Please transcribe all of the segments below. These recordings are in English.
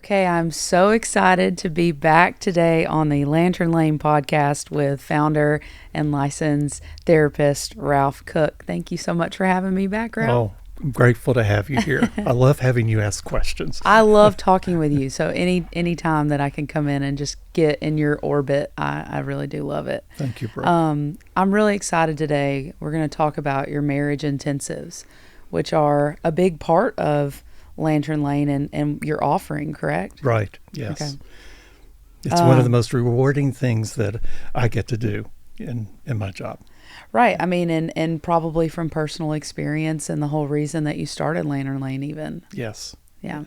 Okay, I'm so excited to be back today on the Lantern Lane podcast with founder and licensed therapist Ralph Cook. Thank you so much for having me back, Ralph. Oh, I'm grateful to have you here. I love having you ask questions. I love talking with you. So any time that I can come in and just get in your orbit, I really do love it. Thank you, bro. I'm really excited today. We're going to talk about your marriage intensives, which are a big part of Lantern Lane and your offering, correct? Right, yes. Okay. It's one of the most rewarding things that I get to do in my job. Right. I mean, and probably from personal experience and the whole reason that you started Lantern Lane even. Yes. Yeah.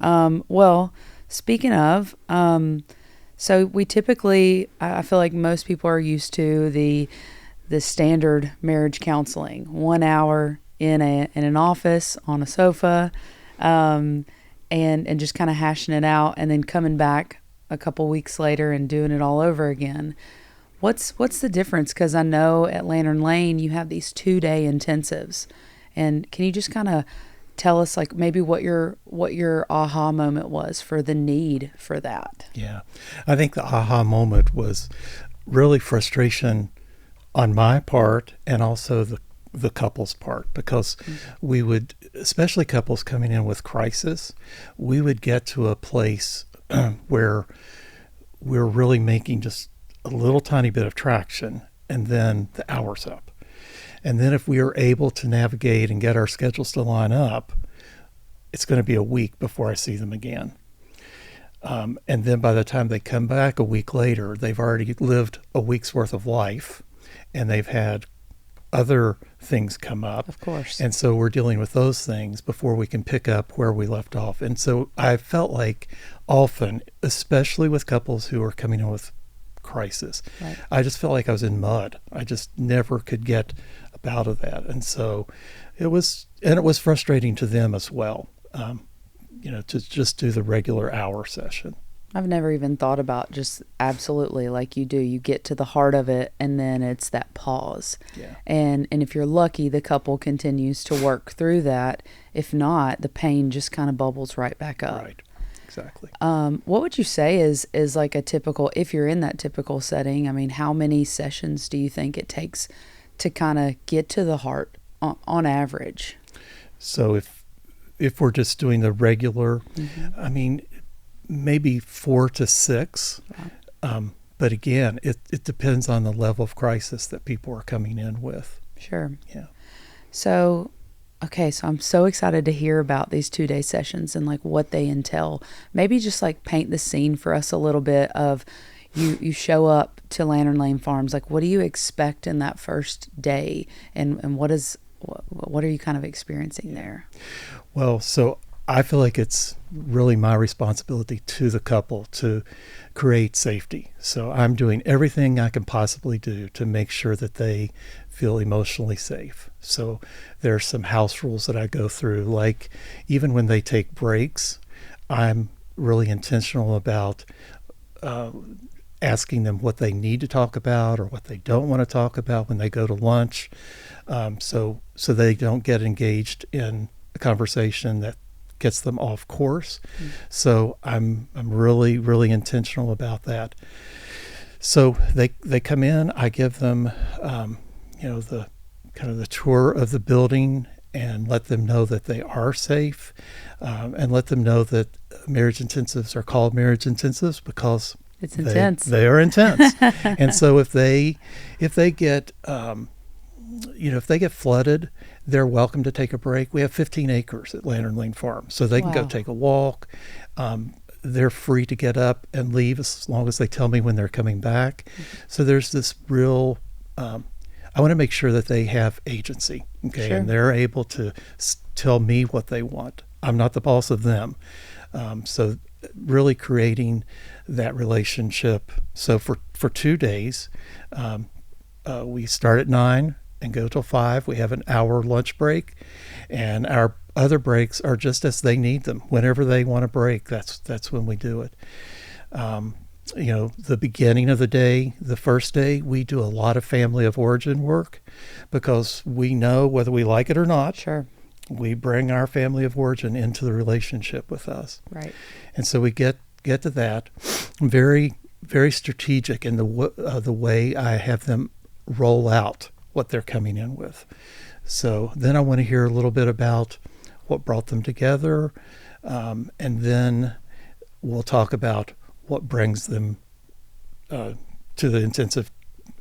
Well, speaking of, so we typically, I feel like most people are used to the standard marriage counseling, 1 hour in an office on a sofa, and just kind of hashing it out and then coming back a couple weeks later and doing it all over again. What's the difference? Because I know at Lantern Lane you have these 2-day intensives, and can you just kind of tell us like maybe what your aha moment was for the need for that? Yeah. I think the aha moment was really frustration on my part and also the couple's part, because we would, especially couples coming in with crisis, we would get to a place where we're really making just a little tiny bit of traction, and then the hour's up. And then if we are able to navigate and get our schedules to line up, it's going to be a week before I see them again. And then by the time they come back a week later, they've already lived a week's worth of life, and they've had other things come up. Of course. And so we're dealing with those things before we can pick up where we left off. And so I felt like often, especially with couples who are coming in with crisis, Right. I just felt like I was in mud. I just never could get up out of that. And so it was frustrating to them as well, to just do the regular hour session. I've never even thought about just absolutely like you do. You get to the heart of it, and then it's that pause. Yeah. And if you're lucky, the couple continues to work through that. If not, the pain just kind of bubbles right back up. Right. Exactly. What would you say is like a typical, if you're in that typical setting, I mean, how many sessions do you think it takes to kind of get to the heart on average? So if we're just doing the regular, I mean, maybe 4 to 6. Wow. But again, it depends on the level of crisis that people are coming in with. Sure. Yeah. So, okay, so I'm so excited to hear about these 2-day sessions and like what they entail. Maybe just like paint the scene for us a little bit of you show up to Lantern Lane Farms. Like, what do you expect in that first day, and what are you kind of experiencing there? Well, so I feel like it's really my responsibility to the couple to create safety. So I'm doing everything I can possibly do to make sure that they feel emotionally safe. So there's some house rules that I go through, like even when they take breaks, I'm really intentional about asking them what they need to talk about or what they don't want to talk about when they go to lunch, so they don't get engaged in a conversation that gets them off course. So I'm really, really intentional about that. So they come in, I give them, the kind of the tour of the building and let them know that they are safe, and let them know that marriage intensives are called marriage intensives because It's intense. They are intense. And so if they get, if they get flooded, they're welcome to take a break. We have 15 acres at Lantern Lane Farm, so they can go Wow. take a walk. They're free to get up and leave as long as they tell me when they're coming back. So there's this real, I want to make sure that they have agency, okay? Sure. And they're able to tell me what they want. I'm not the boss of them. So really creating that relationship. So for 2 days, we start at 9 and go till 5. We have an hour lunch break, and our other breaks are just as they need them. Whenever they want to break, that's when we do it. The beginning of the day, the first day, we do a lot of family of origin work because we know, whether we like it or not, Sure. We bring our family of origin into the relationship with us. Right. And so we get to that. Very, very strategic in the way I have them roll out what they're coming in with. So then I want to hear a little bit about what brought them together, and then we'll talk about what brings them to the intensive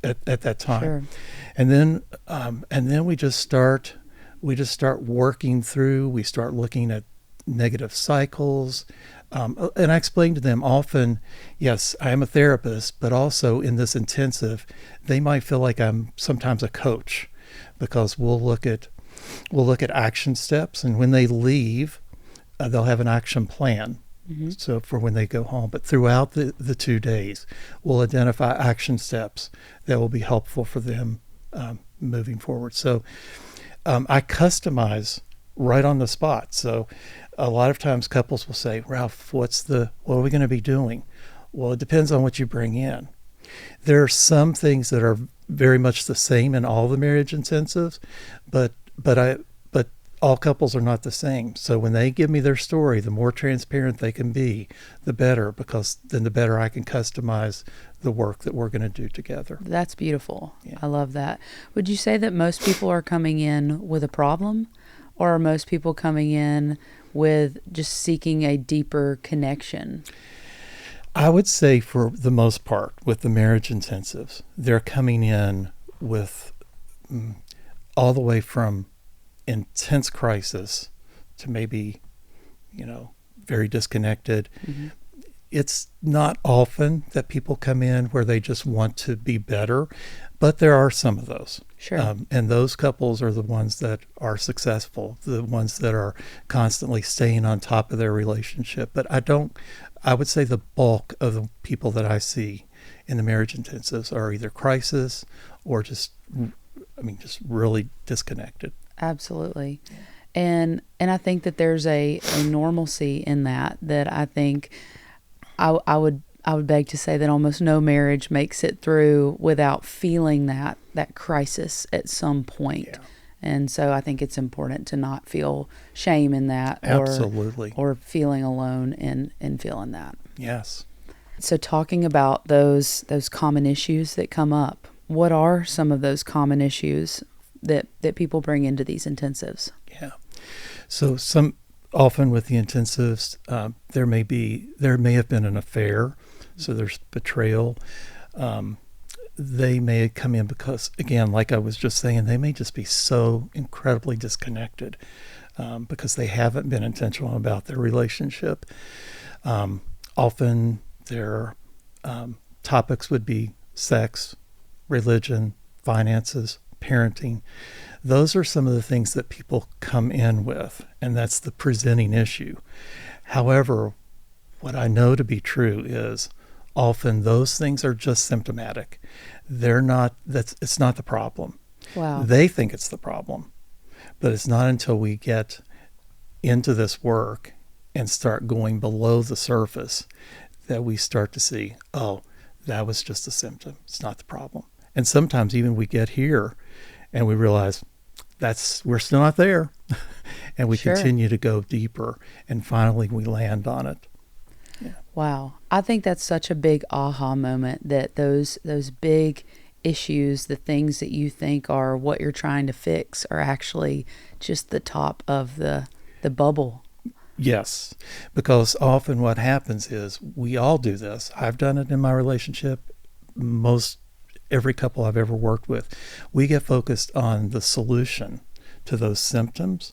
at that time. Sure. And then we just start working through. We start looking at negative cycles. And I explain to them often, yes, I am a therapist, but also in this intensive, they might feel like I'm sometimes a coach, because we'll look at action steps, and when they leave, they'll have an action plan. Mm-hmm. So for when they go home, but throughout the 2 days, we'll identify action steps that will be helpful for them moving forward. So I customize right on the spot. So a lot of times couples will say, Ralph, what are we going to be doing? Well, it depends on what you bring in. There are some things that are very much the same in all the marriage intensives, but all couples are not the same. So when they give me their story, the more transparent they can be, the better, because then the better I can customize the work that we're going to do together. That's beautiful. Yeah. I love that. Would you say that most people are coming in with a problem, or are most people coming in with just seeking a deeper connection? I would say for the most part, with the marriage intensives, they're coming in with all the way from intense crisis to maybe, very disconnected. Mm-hmm. It's not often that people come in where they just want to be better, but there are some of those. Sure. And those couples are the ones that are successful, the ones that are constantly staying on top of their relationship. But I would say the bulk of the people that I see in the marriage intensives are either crisis or just really disconnected. Absolutely. And I think that there's a normalcy in that I think I would beg to say that almost no marriage makes it through without feeling that crisis at some point. Yeah. And so I think it's important to not feel shame in that. Absolutely. Or feeling alone in feeling that. Yes. So talking about those common issues that come up, what are some of those common issues that people bring into these intensives? Yeah. So often with the intensives, there may have been an affair. So there's betrayal. They may come in because, again, like I was just saying, they may just be so incredibly disconnected because they haven't been intentional about their relationship. Often their topics would be sex, religion, finances, parenting. Those are some of the things that people come in with, and that's the presenting issue. However, what I know to be true is often those things are just symptomatic. It's not the problem. Wow. They think it's the problem, but it's not until we get into this work and start going below the surface that we start to see, oh, that was just a symptom. It's not the problem. And sometimes even we get here and we realize we're still not there. And we Sure. continue to go deeper, and finally we land on it. Yeah. Wow. I think that's such a big aha moment, that those big issues, the things that you think are what you're trying to fix, are actually just the top of the bubble. Yes, because often what happens is we all do this. I've done it in my relationship. Every couple I've ever worked with, we get focused on the solution to those symptoms,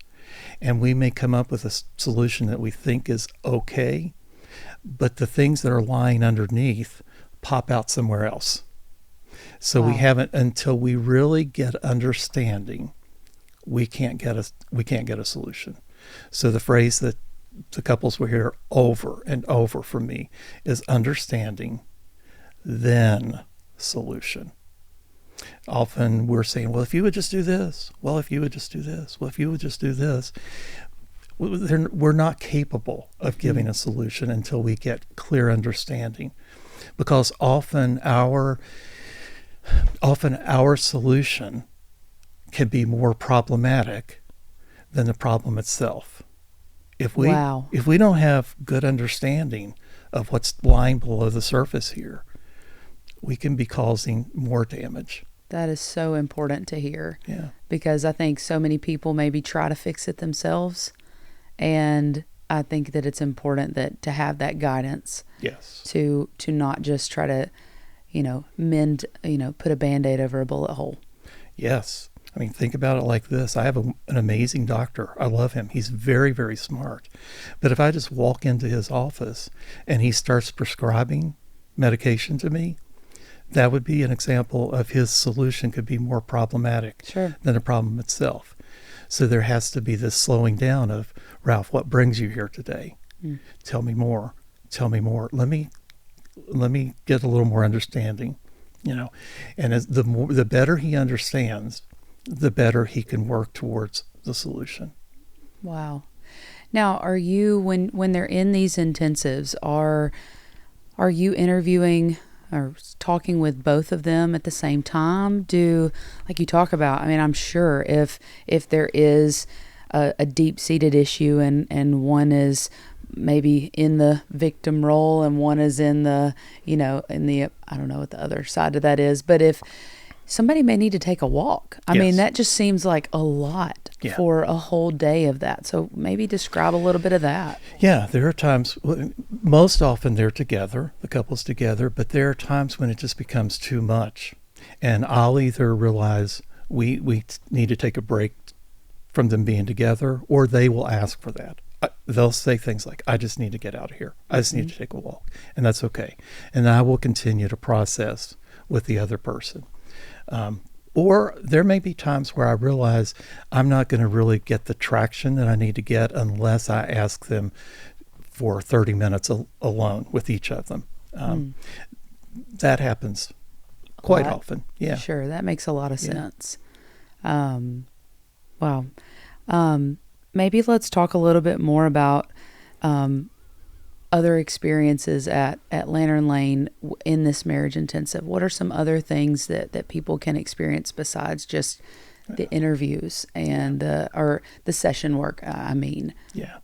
and we may come up with a solution that we think is okay, but the things that are lying underneath pop out somewhere else. So we haven't, until we really get understanding, we can't get a solution. So the phrase that the couples will hear over and over from me is understanding, then solution. Often we're saying, well, if you would just do this, well, if you would just do this, well, if you would just do this. We're not capable of giving a solution until we get clear understanding, because often our solution can be more problematic than the problem itself. Wow. If we don't have good understanding of what's lying below the surface here, we can be causing more damage. That is so important to hear. Yeah. Because I think so many people maybe try to fix it themselves. And I think that it's important that to have that guidance. Yes. To not just try to, mend, put a Band-Aid over a bullet hole. Yes. I mean, think about it like this. I have an amazing doctor. I love him. He's very, very smart. But if I just walk into his office and he starts prescribing medication to me, that would be an example of his solution could be more problematic Sure. than the problem itself. So there has to be this slowing down of, Ralph, what brings you here today? Tell me more. Tell me more. Let me get a little more understanding, And as the better he understands, the better he can work towards the solution. Wow. Now, are you, when they're in these intensives, are you interviewing or talking with both of them at the same time? Like you talk about, I mean, I'm sure if there is a deep-seated issue and one is maybe in the victim role and one is in the, I don't know what the other side of that is, but if somebody may need to take a walk. I mean, that just seems like a lot for a whole day of that. So maybe describe a little bit of that. Yeah, there are times, most often they're together, the couple's together, but there are times when it just becomes too much. And I'll either realize we need to take a break from them being together, or they will ask for that. They'll say things like, I just need to get out of here. I just need to take a walk. And that's okay. And I will continue to process with the other person. Or there may be times where I realize I'm not going to really get the traction that I need to get unless I ask them for 30 minutes alone with each of them. That happens quite often. Yeah. Sure. That makes a lot of sense. Wow. Maybe let's talk a little bit more about other experiences at Lantern Lane in this marriage intensive. What are some other things that people can experience besides just the interviews and or the session work? Yeah.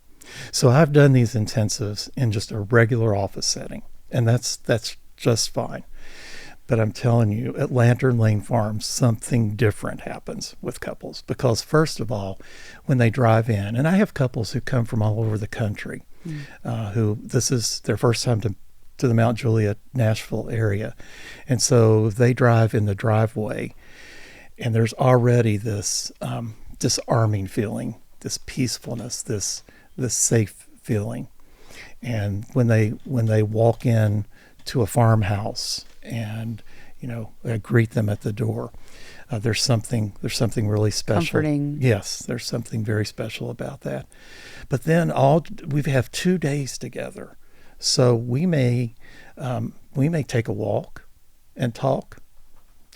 So I've done these intensives in just a regular office setting, and that's just fine. But I'm telling you, at Lantern Lane Farms, something different happens with couples. Because first of all, when they drive in, and I have couples who come from all over the country, who this is their first time to the Mount Juliet, Nashville area. And so they drive in the driveway, and there's already this disarming feeling, this peacefulness, this safe feeling. And when they walk in to a farmhouse and I greet them at the door, there's something really special. Comforting. Yes, there's something very special about that. But then we have 2 days together, so we may take a walk and talk.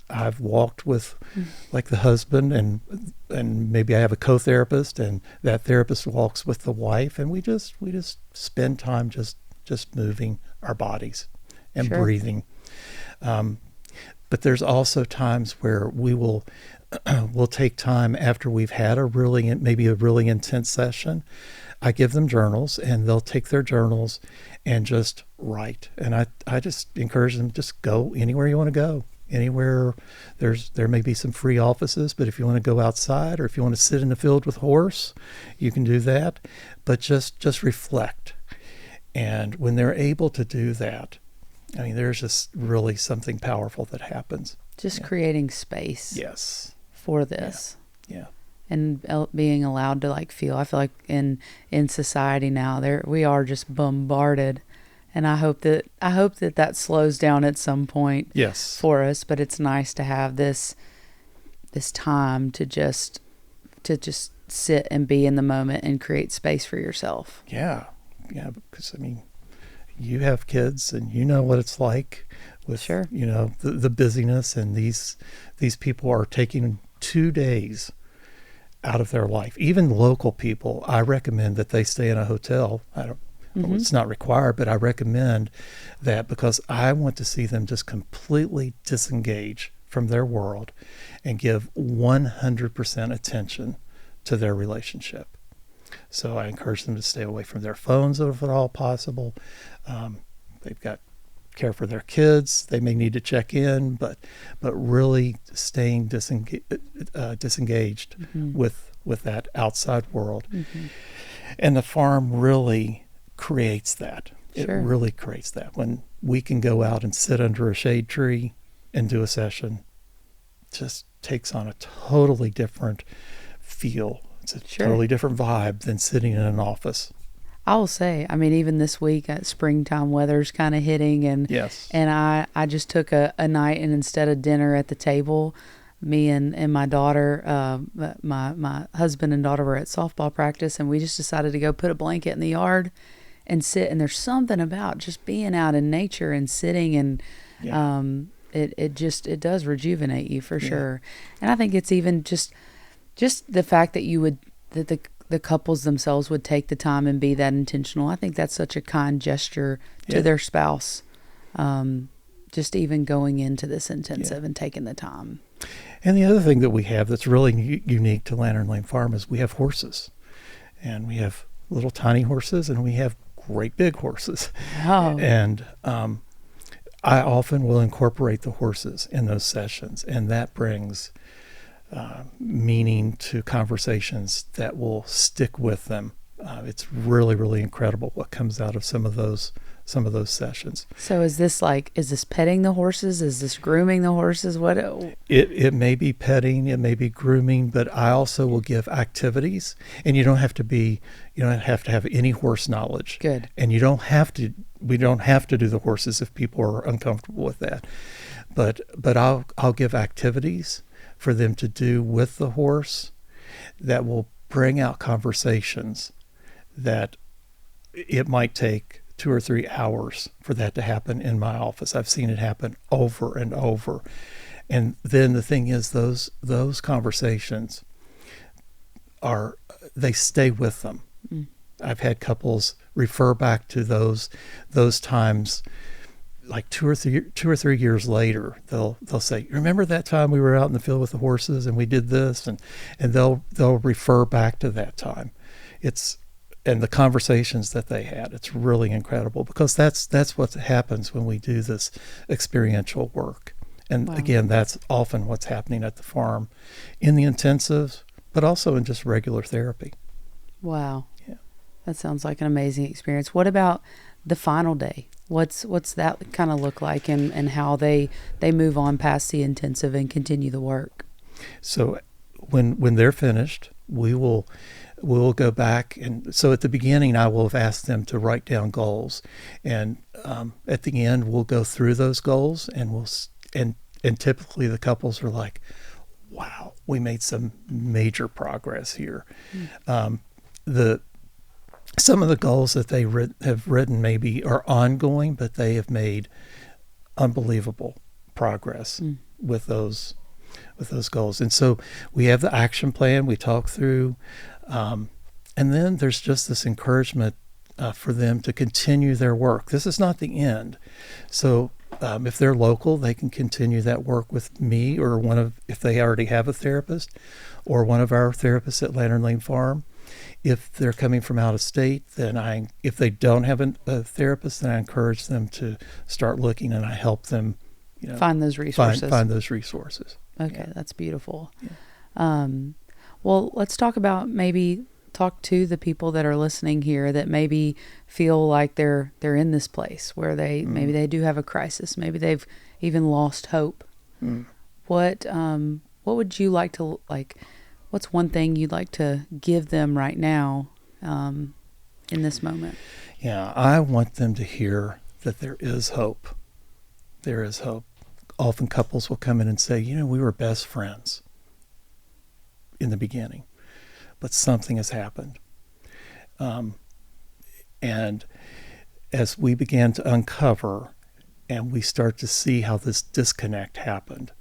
I've walked with like the husband and maybe I have a co-therapist, and that therapist walks with the wife, and we just spend time just moving our bodies and breathing. But there's also times where we'll take time after we've had maybe a really intense session. I give them journals, and they'll take their journals and just write. And I just encourage them, just go anywhere you want to go. Anywhere there may be some free offices, but if you want to go outside or if you want to sit in the field with horse, you can do that. But just reflect. And when they're able to do that, I mean, there's just really something powerful that happens. Just creating space. Yes. For this. Yeah. And being allowed to feel. I feel like in society now, we are just bombarded, and I hope that slows down at some point. Yes. For us, but it's nice to have this time to just sit and be in the moment and create space for yourself. Yeah. Because you have kids, and you know what it's like with the busyness, and these people are taking 2 days out of their life. Even local people, I recommend that they stay in a hotel. It's not required, but I recommend that because I want to see them just completely disengage from their world and give 100% attention to their relationship. So I encourage them to stay away from their phones if at all possible. They've got care for their kids. They may need to check in, but really staying disengaged Mm-hmm. with that outside world. Mm-hmm. And the farm really creates that. It Sure. really creates that. When we can go out and sit under a shade tree and do a session, just takes on a totally different feel. It's a Sure. totally different vibe than sitting in an office. I will say, I mean, even this week, springtime weather's kind of hitting, and Yes. I just took a night, and instead of dinner at the table, me and my daughter, my husband and daughter were at softball practice, and we just decided to go put a blanket in the yard and sit. And there's something about just being out in nature and sitting, and Yeah. it does rejuvenate you for Yeah. sure. And I think it's even just the fact that the couples themselves would take the time and be that intentional. I think that's such a kind gesture to Yeah. their spouse. Just even going into this intensive and taking the time. And the other thing that we have that's really unique to Lantern Lane Farm is we have horses. And we have little tiny horses, and we have great big horses. Oh, And I often will incorporate the horses in those sessions, and that brings meaning to conversations that will stick with them. It's really, really incredible what comes out of some of those sessions. so is this petting the horses? Is this grooming the horses? What? It may be petting, it may be grooming, but I also will give activities, and you don't have to have any horse knowledge. Good. And we don't have to do the horses if people are uncomfortable with that. But I'll give activities for them to do with the horse that will bring out conversations that it might take 2 or 3 hours for that to happen in my office. I've seen it happen over and over. And then the thing is, those conversations they stay with them. Mm. I've had couples refer back to those times, like 2 or 3 years later. They'll say, "Remember that time we were out in the field with the horses and we did this?" And they'll refer back to that time. And the conversations that they had. It's really incredible, because that's what happens when we do this experiential work. And Wow. again, that's often what's happening at the farm in the intensives, but also in just regular therapy. Wow. Yeah. That sounds like an amazing experience. What about the final day? What's that kind of look like, and how they move on past the intensive and continue the work? So when they're finished, we'll go back, and so at the beginning I will have asked them to write down goals, and at the end we'll go through those goals, and typically the couples are like, "Wow, we made some major progress here." Some of the goals that they have written maybe are ongoing, but they have made unbelievable progress with those goals. And so we have the action plan we talk through, and then there's just this encouragement for them to continue their work. This is not the end. So if they're local, they can continue that work with me, or if they already have a therapist, or one of our therapists at Lantern Lane Farm. If they're coming from out of state, then if they don't have a therapist, then I encourage them to start looking, and I help them, Find those resources. Find those resources. Okay, Yeah. that's beautiful. Yeah. Well, let's talk to the people that are listening here that maybe feel like they're in this place where maybe they do have a crisis. Maybe they've even lost hope. Mm. What would you like to what's one thing you'd like to give them right now in this moment? Yeah, I want them to hear that there is hope. There is hope. Often couples will come in and say, "We were best friends in the beginning, but something has happened." And as we began to uncover and we start to see how this disconnect happened,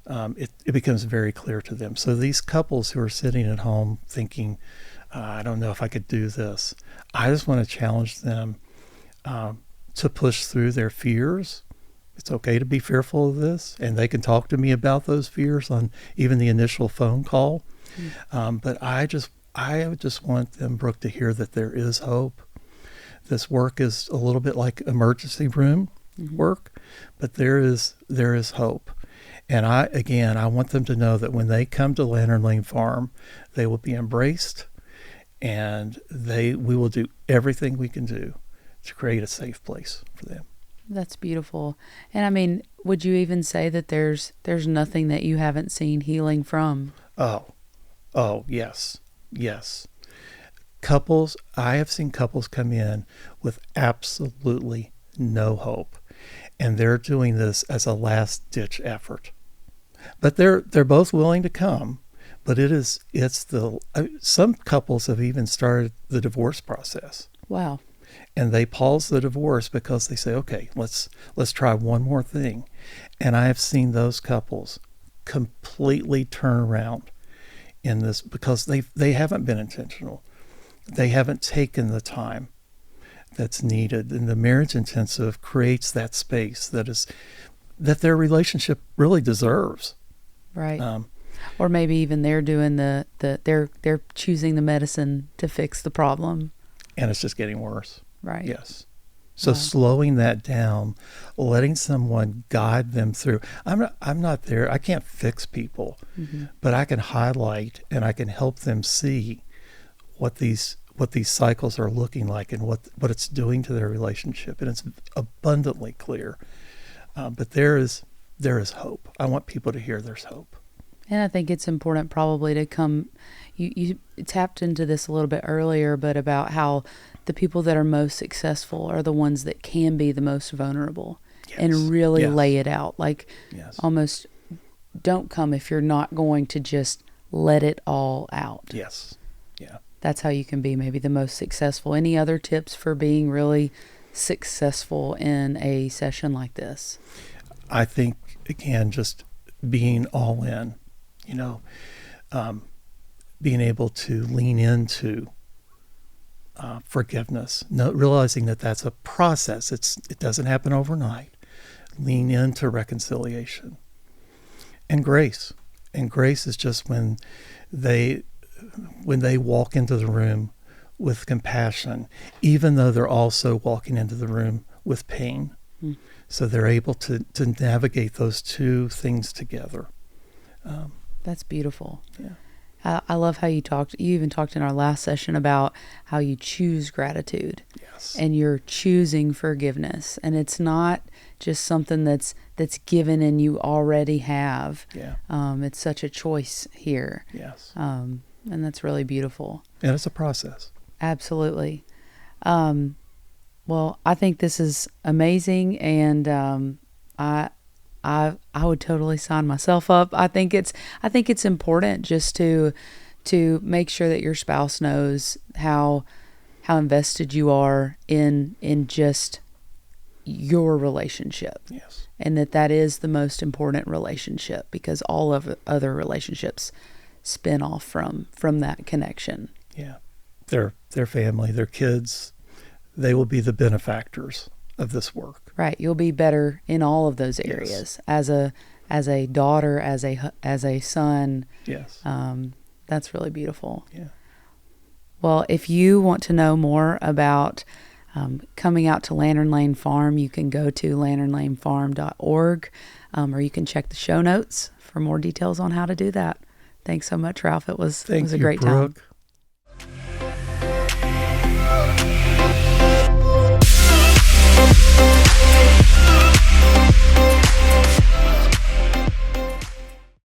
it becomes very clear to them. So these couples who are sitting at home thinking, "I don't know if I could do this," I just want to challenge them to push through their fears. It's okay to be fearful of this, and they can talk to me about those fears on even the initial phone call. But I would just want them, Brooke, to hear that there is hope. This work is a little bit like emergency room work, but there is hope. And I want them to know that when they come to Lantern Lane Farm, they will be embraced, and we will do everything we can do to create a safe place for them. That's beautiful. And I mean, would you even say that there's nothing that you haven't seen healing from? Oh, yes. Couples, I have seen couples come in with absolutely no hope, and they're doing this as a last-ditch effort. But they're both willing to come, but some couples have even started the divorce process. Wow. And they pause the divorce because they say, okay, let's try one more thing. And I have seen those couples completely turn around in this because they haven't been intentional. They haven't taken the time that's needed. And the marriage intensive creates that space that their relationship really deserves. Right. Or maybe even they're doing they're choosing the medicine to fix the problem. And it's just getting worse. Right. Yes. So slowing that down, letting someone guide them through. I'm not there. I can't fix people, but I can highlight and I can help them see what these cycles are looking like and what it's doing to their relationship. And it's abundantly clear. But there is hope. I want people to hear there's hope. And I think it's important probably to come, you tapped into this a little bit earlier, but about how the people that are most successful are the ones that can be the most vulnerable and really lay it out. Like almost don't come if you're not going to just let it all out. Yes. Yeah. That's how you can be maybe the most successful. Any other tips for being really successful in a session like this? I think, again, just being all in, being able to lean into forgiveness, realizing that that's a process. It doesn't happen overnight. Lean into reconciliation and grace. And grace is just when they walk into the room with compassion, even though they're also walking into the room with pain. So they're able to navigate those two things together. That's beautiful. Yeah. I love how you even talked in our last session about how you choose gratitude. Yes. And you're choosing forgiveness. And it's not just something that's given and you already have. Yeah. It's such a choice here. Yes. And that's really beautiful. And it's a process. Absolutely. Well, I think this is amazing, and I would totally sign myself up. I think it's important just to make sure that your spouse knows how invested you are in just your relationship. Yes. And that is the most important relationship, because all of other relationships spin off from that connection. Yeah. Their family, their kids, they will be the benefactors of this work. Right. You'll be better in all of those areas. Yes. As a daughter, as a son. Yes. That's really beautiful. Yeah. Well, if you want to know more about coming out to Lantern Lane Farm, you can go to lanternlanefarm.org, or you can check the show notes for more details on how to do that. Thanks so much, Ralph. It was a great time.